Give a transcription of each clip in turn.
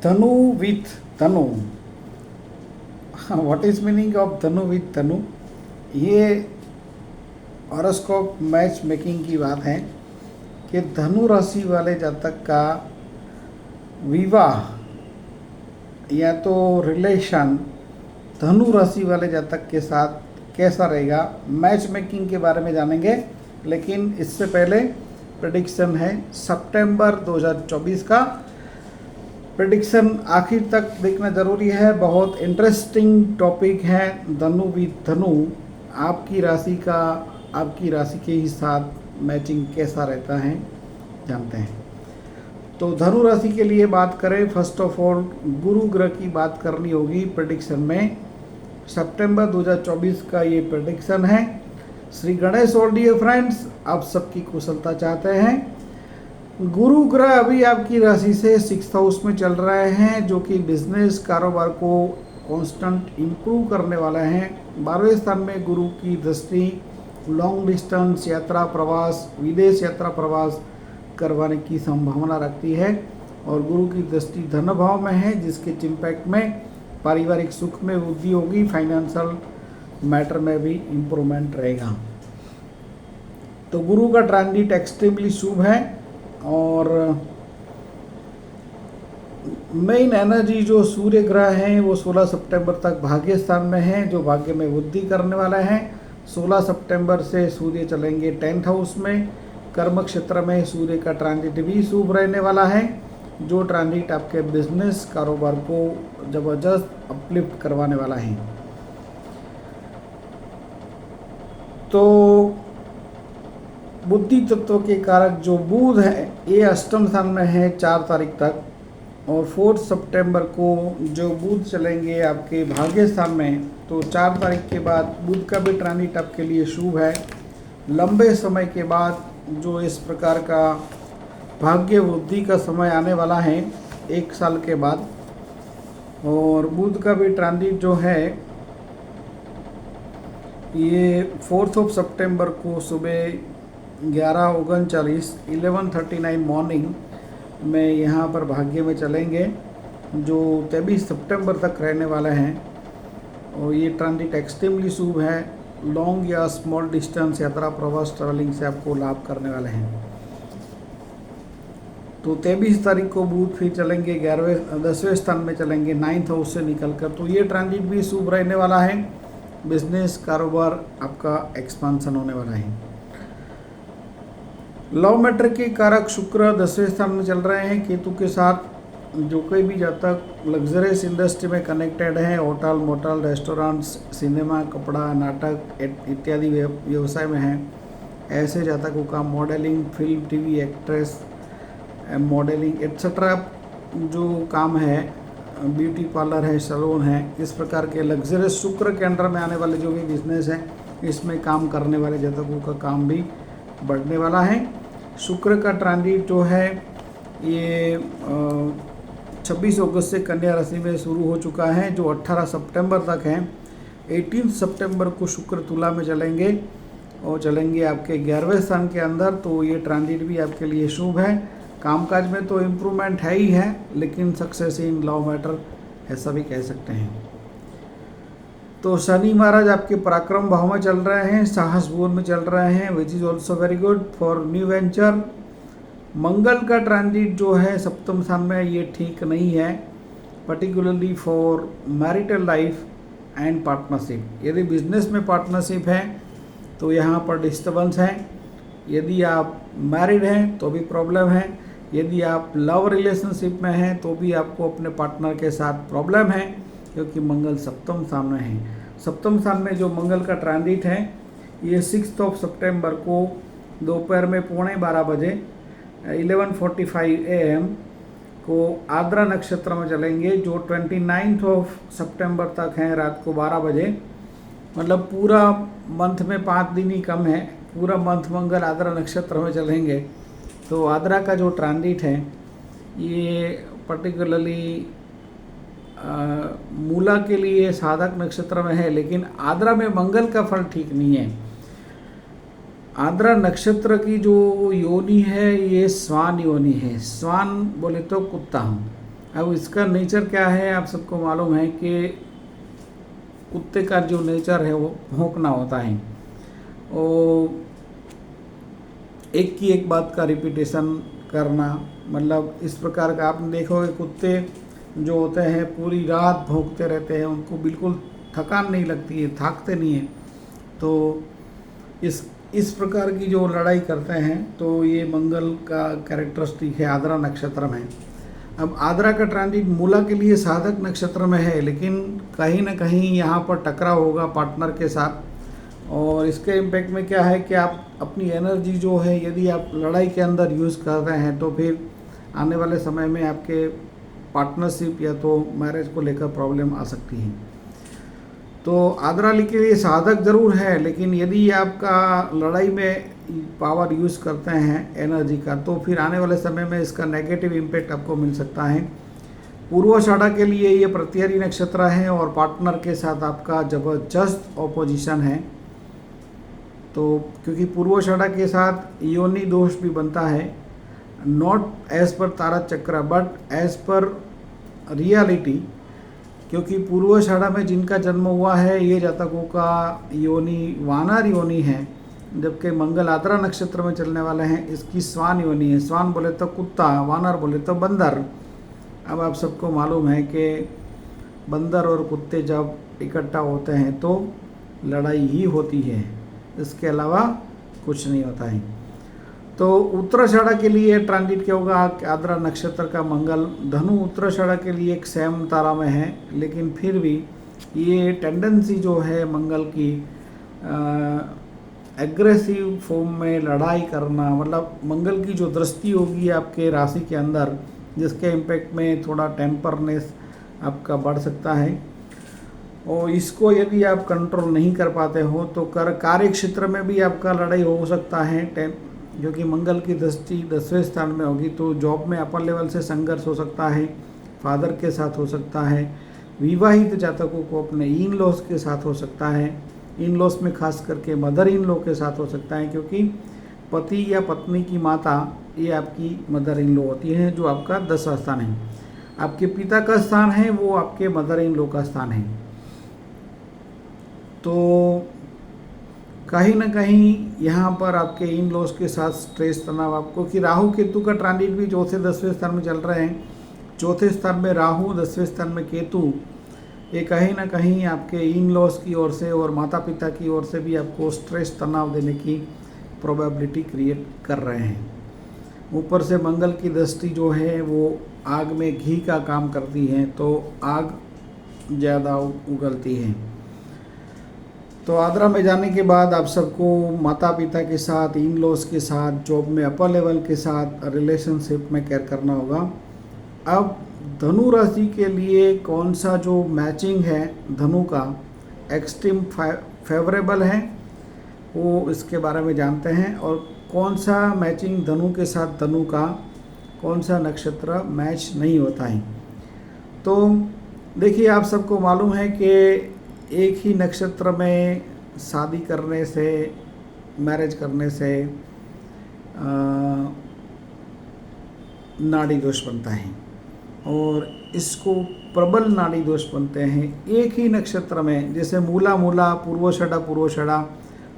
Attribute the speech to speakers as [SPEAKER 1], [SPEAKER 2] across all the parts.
[SPEAKER 1] धनु with Tanu. What is meaning of धनु with तनु? ये हॉरोस्कोप मैच मेकिंग की बात है कि धनु राशि वाले जातक का विवाह या तो रिलेशन धनु राशि वाले जातक के साथ कैसा रहेगा, मैच मेकिंग के बारे में जानेंगे। लेकिन इससे पहले प्रेडिक्शन है सितंबर 2024 का। प्रेडिक्शन आखिर तक देखना ज़रूरी है, बहुत इंटरेस्टिंग टॉपिक है। धनु विथ धनु, आपकी राशि का आपकी राशि के ही साथ मैचिंग कैसा रहता है जानते हैं। तो धनु राशि के लिए बात करें, फर्स्ट ऑफ ऑल गुरु ग्रह की बात करनी होगी प्रेडिक्शन में। सितंबर 2024 का ये प्रेडिक्शन है। Shri Ganesh all dear friends, आप सबकी कुशलता चाहते हैं। गुरु ग्रह अभी आपकी राशि से 6th हाउस में चल रहे हैं, जो कि बिजनेस कारोबार को कांस्टेंट इम्प्रूव करने वाले हैं। 12वें स्थान में गुरु की दृष्टि लॉन्ग डिस्टेंस यात्रा प्रवास, विदेश यात्रा प्रवास करवाने की संभावना रखती है। और गुरु की दृष्टि धन भाव में है, जिसके इम्पैक्ट में पारिवारिक सुख में वृद्धि होगी, फाइनेंशियल मैटर में भी इम्प्रूवमेंट रहेगा। तो गुरु का ट्रांजिट एक्सट्रीमली शुभ है। और मेन एनर्जी जो सूर्य ग्रह हैं वो 16 सितंबर तक भाग्य स्थान में है, जो भाग्य में वृद्धि करने वाला है। 16 सितंबर से सूर्य चलेंगे 10th हाउस में। कर्म क्षेत्र में सूर्य का ट्रांजिट भी शुभ रहने वाला है, जो ट्रांजिट आपके बिजनेस कारोबार को ज़बरदस्त अपलिफ्ट करवाने वाला है। तो बुद्धि तत्व के कारक जो बुध है, ये अष्टम स्थान में है 4 तारीख तक। और 4 सितंबर को जो बुध चलेंगे आपके भाग्य स्थान में, तो 4 तारीख के बाद बुध का भी ट्रांजिट आपके लिए शुभ है। लंबे समय के बाद जो इस प्रकार का भाग्य वृद्धि का समय आने वाला है 1 साल के बाद। और बुध का भी ट्रांजिट जो है ये 4 सितंबर को सुबह 11:39 11:39 मॉर्निंग में यहाँ पर भाग्य में चलेंगे, जो 23 सितंबर तक रहने वाले हैं। और ये ट्रांजिट एक्सट्रीमली शुभ है। लॉन्ग या स्मॉल डिस्टेंस यात्रा प्रवास ट्रैवलिंग से आपको लाभ करने वाले हैं। तो 23 तारीख को बुध फिर चलेंगे 10वें स्थान में चलेंगे 9th हाउस से निकलकर। तो ये ट्रांजिट भी शुभ रहने वाला है। बिजनेस कारोबार आपका एक्सपांसन होने वाला है। लव मैटर के कारक शुक्र 10वें स्थान में चल रहे हैं केतु के साथ। जो कोई भी जातक लग्जरियस इंडस्ट्री में कनेक्टेड है, होटल मोटल रेस्टोरेंट्स सिनेमा कपड़ा नाटक इत्यादि व्यवसाय में है, ऐसे जातकों का modelling film TV actress modelling etcetera जो काम है, ब्यूटी पार्लर है सैलून है, इस प्रकार के लग्जरियस शुक्र के अंडर में आने वाले जो भी बिजनेस है, इसमें काम करने वाले जातकों का काम भी बढ़ने वाला है। शुक्र का ट्रांजिट जो है ये 26 अगस्त से कन्या राशि में शुरू हो चुका है, जो 18 सितंबर तक है। 18 सितंबर को शुक्र तुला में चलेंगे और चलेंगे आपके 11वें स्थान के अंदर। तो ये ट्रांजिट भी आपके लिए शुभ है। कामकाज में तो इम्प्रूवमेंट है ही है, लेकिन सक्सेस इन लव मैटर ऐसा भी कह सकते हैं। तो शनि महाराज आपके पराक्रम भाव में चल रहे हैं, साहस भुवन में चल रहे हैं, which is also very good for new venture. मंगल का ट्रांजिट जो है 7th स्थान में, ये ठीक नहीं है, particularly for marital life and partnership. यदि बिजनेस में पार्टनरशिप है तो यहाँ पर डिस्टर्बेंस है। यदि आप मैरिड हैं तो भी प्रॉब्लम है। यदि आप लव रिलेशनशिप में हैं तो भी आपको अपने पार्टनर के साथ प्रॉब्लम है, क्योंकि मंगल 7th स्थान में है। 7th स्थान में जो मंगल का ट्रांजिट है ये 6 सितंबर को दोपहर में 11:15 बजे 11:45 AM को आद्रा नक्षत्र में चलेंगे, जो 29 सितंबर तक है रात को 12 बजे। मतलब पूरा मंथ में 5 दिन ही कम है, पूरा मंथ मंगल आद्रा नक्षत्र में चलेंगे। तो आद्रा का जो ट्रांजिट है ये पर्टिकुलरली मूला के लिए साधक नक्षत्र में है, लेकिन आद्रा में मंगल का फल ठीक नहीं है। आद्रा नक्षत्र की जो योनि है ये स्वान योनि है। स्वान बोले तो कुत्ता, अब इसका नेचर क्या है आप सबको मालूम है कि कुत्ते का जो नेचर है वो भौंकना होता है। और एक की एक बात का रिपीटेशन करना, मतलब इस प्रकार का आपने देखोगे कुत्ते जो होते हैं पूरी रात भौंकते रहते हैं, उनको बिल्कुल थकान नहीं लगती है, थाकते नहीं है। तो इस प्रकार की जो लड़ाई करते हैं तो ये मंगल का कैरेक्टरिस्टिक है आद्रा नक्षत्र में। अब आद्रा का ट्रांजिट मूला के लिए साधक नक्षत्र में है, लेकिन कहीं ना कहीं यहाँ पर टकराव होगा पार्टनर के साथ। और इसके इम्पैक्ट में क्या है कि आप अपनी एनर्जी जो है यदि आप लड़ाई के अंदर यूज़ कर रहे हैं तो फिर आने वाले समय में आपके पार्टनरशिप या तो मैरिज को लेकर प्रॉब्लम आ सकती है। तो आद्राली के लिए साधक ज़रूर है, लेकिन यदि आपका लड़ाई में पावर यूज़ करते हैं एनर्जी का तो फिर आने वाले समय में इसका नेगेटिव इम्पैक्ट आपको मिल सकता है। पूर्वाषाढ़ा के लिए ये प्रत्ययरी नक्षत्र है और पार्टनर के साथ आपका ज़बरदस्त ऑपोजिशन है। तो क्योंकि पूर्वाषाढ़ा के साथ योनि दोष भी बनता है, नॉट एज पर तारा चक्र बट एज पर रियलिटी, क्योंकि पूर्वाषाढ़ा में जिनका जन्म हुआ है ये जातकों का योनि वानर योनि है, जबकि मंगल आद्रा नक्षत्र में चलने वाले हैं इसकी स्वान योनि है। स्वान बोले तो कुत्ता, वानर बोले तो बंदर। अब आप सबको मालूम है कि बंदर और कुत्ते जब इकट्ठा होते हैं तो लड़ाई ही होती है, इसके अलावा कुछ नहीं होता है। तो उत्तराषाढ़ा के लिए ट्रांजिट क्या होगा, आद्रा नक्षत्र का मंगल धनु उत्तराषाढ़ा के लिए एक सेम तारा में है, लेकिन फिर भी ये टेंडेंसी जो है मंगल की एग्रेसिव फॉर्म में लड़ाई करना, मतलब मंगल की जो दृष्टि होगी आपके राशि के अंदर, जिसके इम्पैक्ट में थोड़ा टेम्परनेस आपका बढ़ सकता है। और इसको यदि आप कंट्रोल नहीं कर पाते हो तो कार्य क्षेत्र में भी आपका लड़ाई हो सकता है, क्योंकि मंगल की दृष्टि 10वें स्थान में होगी। तो जॉब में अपर लेवल से संघर्ष हो सकता है, फादर के साथ हो सकता है, विवाहित जातकों को अपने इन लॉस के साथ हो सकता है, इन लॉस में खास करके मदर इन लॉ के साथ हो सकता है, क्योंकि पति या पत्नी की माता ये आपकी मदर इन लॉ होती है, जो आपका 10वां स्थान है। आपके पिता का स्थान है वो आपके मदर इन लॉ का स्थान है। तो कहीं ना कहीं यहाँ पर आपके इन लॉस के साथ स्ट्रेस तनाव आपको, कि राहु केतु का ट्रांजिट भी चौथे 10वें स्थान में चल रहे हैं, चौथे स्थान में राहु 10वें स्थान में केतु, ये कहीं ना कहीं आपके इन लॉस की ओर से और माता पिता की ओर से भी आपको स्ट्रेस तनाव देने की प्रोबेबिलिटी क्रिएट कर रहे हैं। ऊपर से मंगल की दृष्टि जो है वो आग में घी का काम करती है, तो आग ज़्यादा उगलती है। तो आद्रा में जाने के बाद आप सबको माता पिता के साथ, इन लॉस के साथ, जॉब में अपर लेवल के साथ, रिलेशनशिप में केयर करना होगा। अब धनु राशि के लिए कौन सा जो मैचिंग है धनु का एक्सट्रीम फेवरेबल है वो इसके बारे में जानते हैं, और कौन सा मैचिंग धनु के साथ धनु का कौन सा नक्षत्र मैच नहीं होता है। तो देखिए आप सबको मालूम है कि एक ही नक्षत्र में शादी करने से, मैरिज करने से नाड़ी दोष बनता है, और इसको प्रबल नाड़ी दोष बनते हैं एक ही नक्षत्र में। जैसे मूला मूला, पूर्वाषाढ़ा,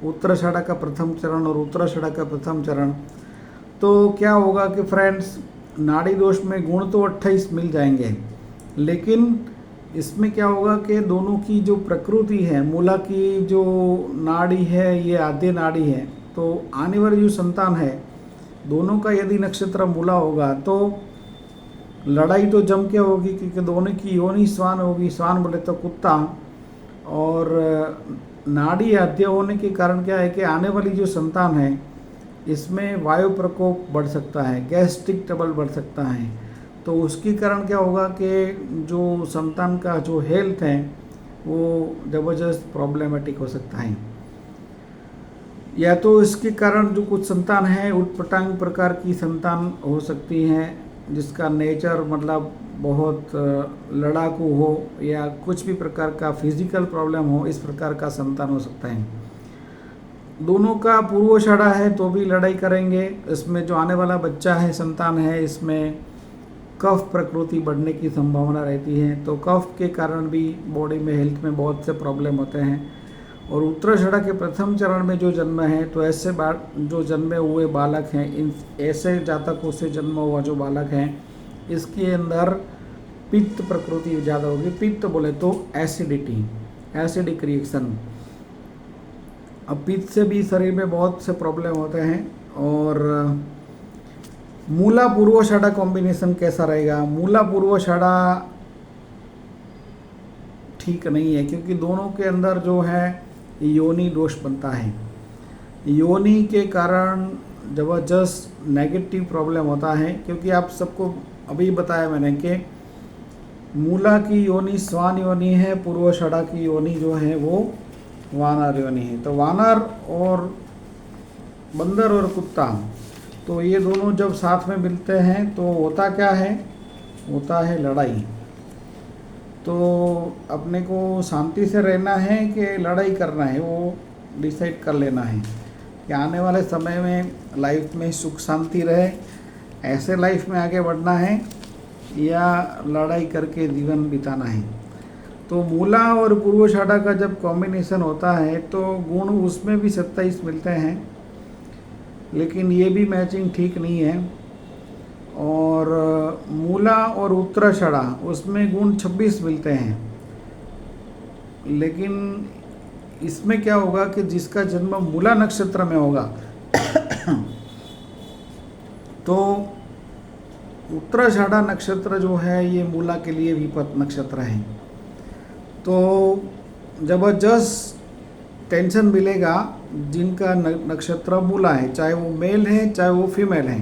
[SPEAKER 1] उत्तराषाढ़ा का प्रथम चरण और उत्तराषाढ़ा का प्रथम चरण, तो क्या होगा कि फ्रेंड्स नाड़ी दोष में गुण तो 28 मिल जाएंगे, लेकिन इसमें क्या होगा कि दोनों की जो प्रकृति है, मूला की जो नाड़ी है ये आद्य नाड़ी है, तो आने वाली जो संतान है दोनों का यदि नक्षत्र मूला होगा तो लड़ाई तो जम के होगी, क्योंकि दोनों की योनि स्वान होगी, स्वान बोले तो कुत्ता, और नाड़ी आद्य होने के कारण क्या है कि आने वाली जो संतान है इसमें वायु प्रकोप बढ़ सकता है, गैस्ट्रिक ट्रबल बढ़ सकता है। तो उसके कारण क्या होगा कि जो संतान का जो हेल्थ है वो ज़बरदस्त प्रॉब्लमेटिक हो सकता है, या तो इसके कारण जो कुछ संतान है उटपटांग प्रकार की संतान हो सकती हैं, जिसका नेचर मतलब बहुत लड़ाकू हो या कुछ भी प्रकार का फिजिकल प्रॉब्लम हो, इस प्रकार का संतान हो सकता है। दोनों का पूर्वाषाढ़ा है तो भी लड़ाई करेंगे, इसमें जो आने वाला बच्चा है, संतान है, इसमें कफ प्रकृति बढ़ने की संभावना रहती है। तो कफ के कारण भी बॉडी में हेल्थ में बहुत से प्रॉब्लम होते हैं। और उत्तराषाढ़ा के प्रथम चरण में जो जन्म है, तो ऐसे जो जन्मे हुए बालक हैं, इन ऐसे जातकों से जन्म हुआ जो बालक हैं, इसके अंदर पित्त प्रकृति ज़्यादा होगी। पित्त बोले तो एसिडिटी, एसिडिक रिएक्शन। अब पित्त से भी शरीर में बहुत से प्रॉब्लम होते हैं। और मूला पूर्वाषाढ़ा कॉम्बिनेशन कैसा रहेगा? मूला पूर्वाषाढ़ा ठीक नहीं है, क्योंकि दोनों के अंदर जो है योनि दोष बनता है। योनि के कारण ज़बरदस्त नेगेटिव प्रॉब्लम होता है, क्योंकि आप सबको अभी बताया मैंने कि मूला की योनि स्वान योनि है, पूर्वाषाढ़ा की योनि जो है वो वानर योनि है। तो वानर और बंदर और कुत्ता, तो ये दोनों जब साथ में मिलते हैं तो होता क्या है? होता है लड़ाई। तो अपने को शांति से रहना है कि लड़ाई करना है, वो डिसाइड कर लेना है कि आने वाले समय में लाइफ में सुख शांति रहे, ऐसे लाइफ में आगे बढ़ना है या लड़ाई करके जीवन बिताना है। तो मूला और पूर्वाषाढ़ा का जब कॉम्बिनेशन होता है तो गुण उसमें भी 27 मिलते हैं, लेकिन ये भी मैचिंग ठीक नहीं है। और मूला और उत्तराषाढ़ा उसमें गुण 26 मिलते हैं, लेकिन इसमें क्या होगा कि जिसका जन्म मूला नक्षत्र में होगा तो उत्तराषाढ़ा नक्षत्र जो है ये मूला के लिए विपत नक्षत्र है। तो जबरदस्त टेंशन मिलेगा जिनका नक्षत्र मूला है, चाहे वो मेल है चाहे वो फीमेल है।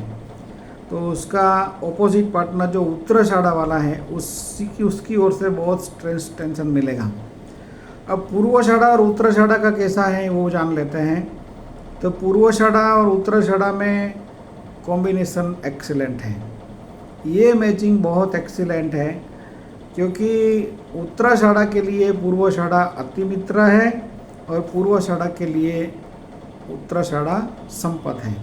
[SPEAKER 1] तो उसका ऑपोजिट पार्टनर जो उत्तराषाढ़ा वाला है उसकी ओर से बहुत स्ट्रेस टेंशन मिलेगा। अब पूर्वाषाढ़ा और उत्तराषाढ़ा का कैसा है वो जान लेते हैं। तो पूर्वाषाढ़ा और उत्तराषाढ़ा में कॉम्बिनेशन एक्सीलेंट है, ये मैचिंग बहुत एक्सीलेंट है, क्योंकि उत्तराषाढ़ा के लिए पूर्वाषाढ़ा अति मित्र है और पूर्वाषाढ़ा के लिए उत्तराषाढ़ा संपत है।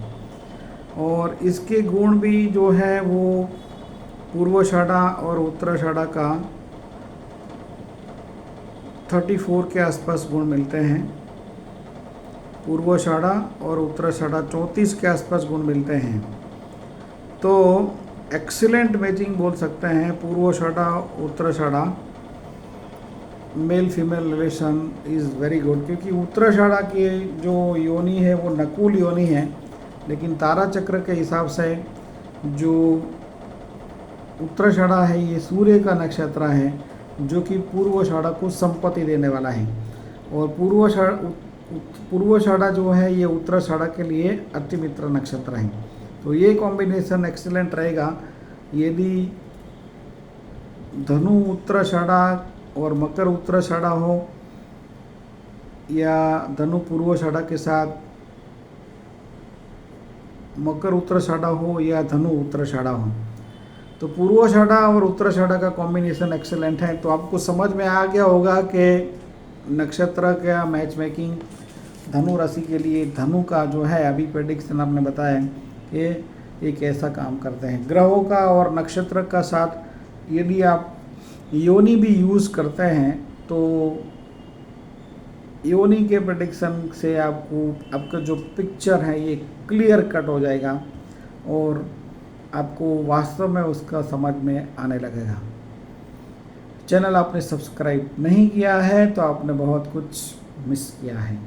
[SPEAKER 1] और इसके गुण भी जो है वो पूर्वाषाढ़ा और उत्तराषाढ़ा का 34 के आसपास गुण मिलते हैं। पूर्वाषाढ़ा और उत्तराषाढ़ा 34 के आसपास गुण मिलते हैं। तो एक्सीलेंट मैचिंग बोल सकते हैं Purvashadha Uttarashadha. Male female relation is very good, क्योंकि उत्तराषाढ़ा की जो योनि है वो नकुल योनि है, लेकिन तारा चक्र के हिसाब से जो उत्तराषाढ़ा है ये सूर्य का नक्षत्र है, जो कि पूर्वाषाढ़ा को संपत्ति देने वाला है। और पूर्वाषाढ़ा जो है ये उत्तराषाढ़ा के लिए अति मित्र नक्षत्र है। तो ये कॉम्बिनेशन एक्सीलेंट रहेगा यदि धनु उत्तराषाढ़ा और मकर उत्तराषाढ़ा हो, या धनु पूर्वाषाढ़ा के साथ मकर उत्तराषाढ़ा हो, या धनु उत्तराषाढ़ा हो। तो पूर्वाषाढ़ा और उत्तराषाढ़ा का कॉम्बिनेशन एक्सेलेंट है। तो आपको समझ में आ गया होगा कि नक्षत्र का मैच मेकिंग धनु राशि के लिए, धनु का जो है अभी प्रेडिक्शन आपने बताया कि ये कैसा काम करते हैं। ग्रहों का और नक्षत्र का साथ यदि आप योनि भी यूज़ करते हैं तो योनि के प्रेडिक्शन से आपका जो पिक्चर है ये क्लियर कट हो जाएगा और आपको वास्तव में उसका समझ में आने लगेगा। चैनल आपने सब्सक्राइब नहीं किया है तो आपने बहुत कुछ मिस किया है।